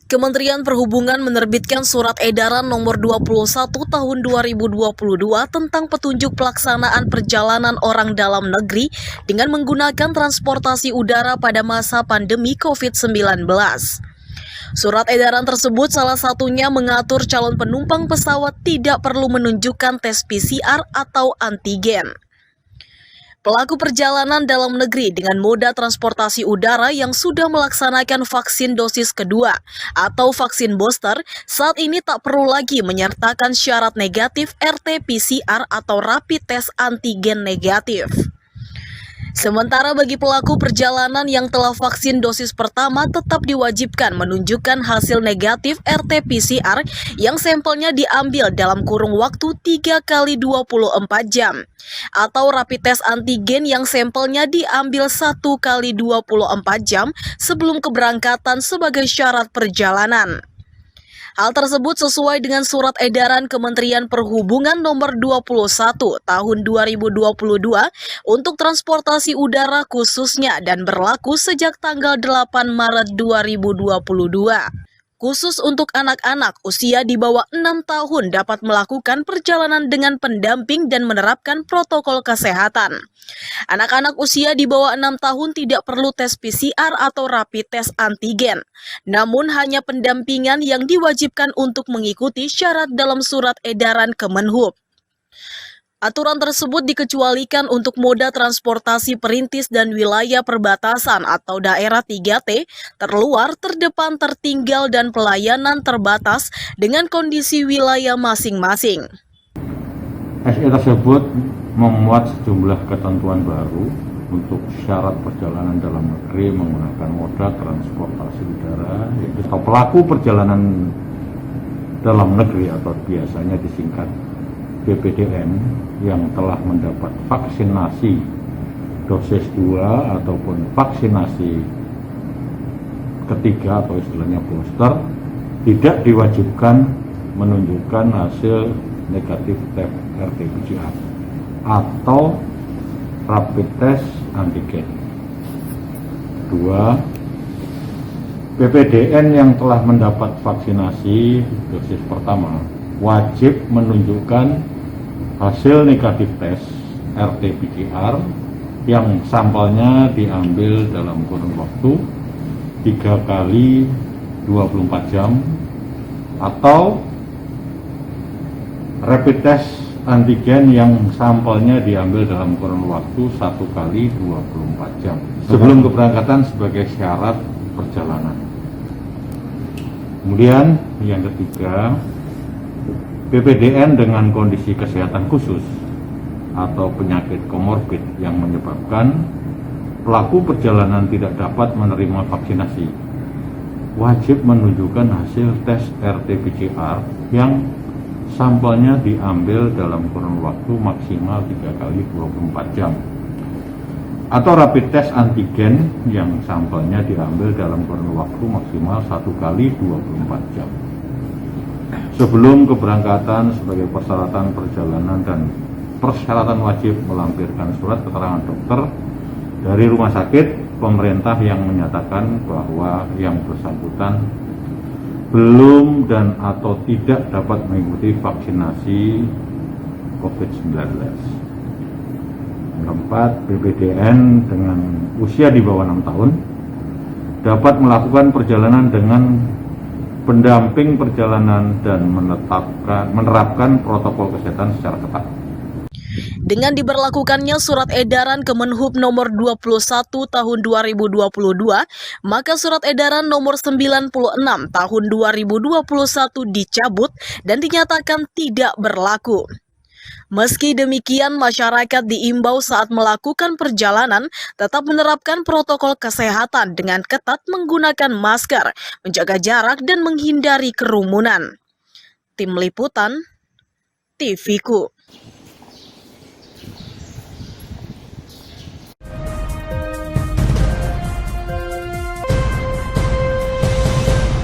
Kementerian Perhubungan menerbitkan Surat Edaran Nomor 21 Tahun 2022 tentang petunjuk pelaksanaan perjalanan orang dalam negeri dengan menggunakan transportasi udara pada masa pandemi COVID-19. Surat edaran tersebut salah satunya mengatur calon penumpang pesawat tidak perlu menunjukkan tes PCR atau antigen. Pelaku perjalanan dalam negeri dengan moda transportasi udara yang sudah melaksanakan vaksin dosis kedua atau vaksin booster saat ini tak perlu lagi menyertakan syarat negatif RT-PCR atau rapid test antigen negatif. Sementara bagi pelaku perjalanan yang telah vaksin dosis pertama tetap diwajibkan menunjukkan hasil negatif RT-PCR yang sampelnya diambil dalam kurung waktu 3 kali 24 jam atau rapid test antigen yang sampelnya diambil 1 kali 24 jam sebelum keberangkatan sebagai syarat perjalanan. Hal tersebut sesuai dengan Surat Edaran Kementerian Perhubungan Nomor 21 Tahun 2022 untuk transportasi udara khususnya dan berlaku sejak tanggal 8 Maret 2022. Khusus untuk anak-anak usia di bawah 6 tahun dapat melakukan perjalanan dengan pendamping dan menerapkan protokol kesehatan. Anak-anak usia di bawah 6 tahun tidak perlu tes PCR atau rapid test antigen, namun hanya pendampingan yang diwajibkan untuk mengikuti syarat dalam Surat Edaran Kemenhub. Aturan tersebut dikecualikan untuk moda transportasi perintis dan wilayah perbatasan atau daerah 3T, terluar, terdepan, tertinggal, dan pelayanan terbatas dengan kondisi wilayah masing-masing. SE tersebut memuat sejumlah ketentuan baru untuk syarat perjalanan dalam negeri menggunakan moda transportasi udara, yaitu pelaku perjalanan dalam negeri atau biasanya disingkat PPDN yang telah mendapat vaksinasi dosis 2 ataupun vaksinasi ketiga atau istilahnya booster tidak diwajibkan menunjukkan hasil negatif tes RT-PCR atau rapid test antigen. 2. PPDN yang telah mendapat vaksinasi dosis pertama wajib menunjukkan hasil negatif tes RT-PCR yang sampelnya diambil dalam kurun waktu 3 kali 24 jam atau rapid test antigen yang sampelnya diambil dalam kurun waktu 1 kali 24 jam sebelum keberangkatan sebagai syarat perjalanan. Kemudian yang ketiga, PPDN dengan kondisi kesehatan khusus atau penyakit komorbid yang menyebabkan pelaku perjalanan tidak dapat menerima vaksinasi wajib menunjukkan hasil tes RT-PCR yang sampelnya diambil dalam kurun waktu maksimal 3 kali 24 jam atau rapid test antigen yang sampelnya diambil dalam kurun waktu maksimal 1 kali 24 jam sebelum keberangkatan sebagai persyaratan perjalanan dan persyaratan wajib melampirkan surat keterangan dokter dari rumah sakit pemerintah yang menyatakan bahwa yang bersangkutan belum dan atau tidak dapat mengikuti vaksinasi COVID-19. Keempat, BPDN dengan usia di bawah 6 tahun dapat melakukan perjalanan dengan pendamping perjalanan dan menerapkan protokol kesehatan secara ketat. Dengan diberlakukannya Surat Edaran Kemenhub Nomor 21 Tahun 2022, maka Surat Edaran Nomor 96 Tahun 2021 dicabut dan dinyatakan tidak berlaku. Meski demikian, masyarakat diimbau saat melakukan perjalanan tetap menerapkan protokol kesehatan dengan ketat menggunakan masker, menjaga jarak, dan menghindari kerumunan. Tim Liputan, TVku.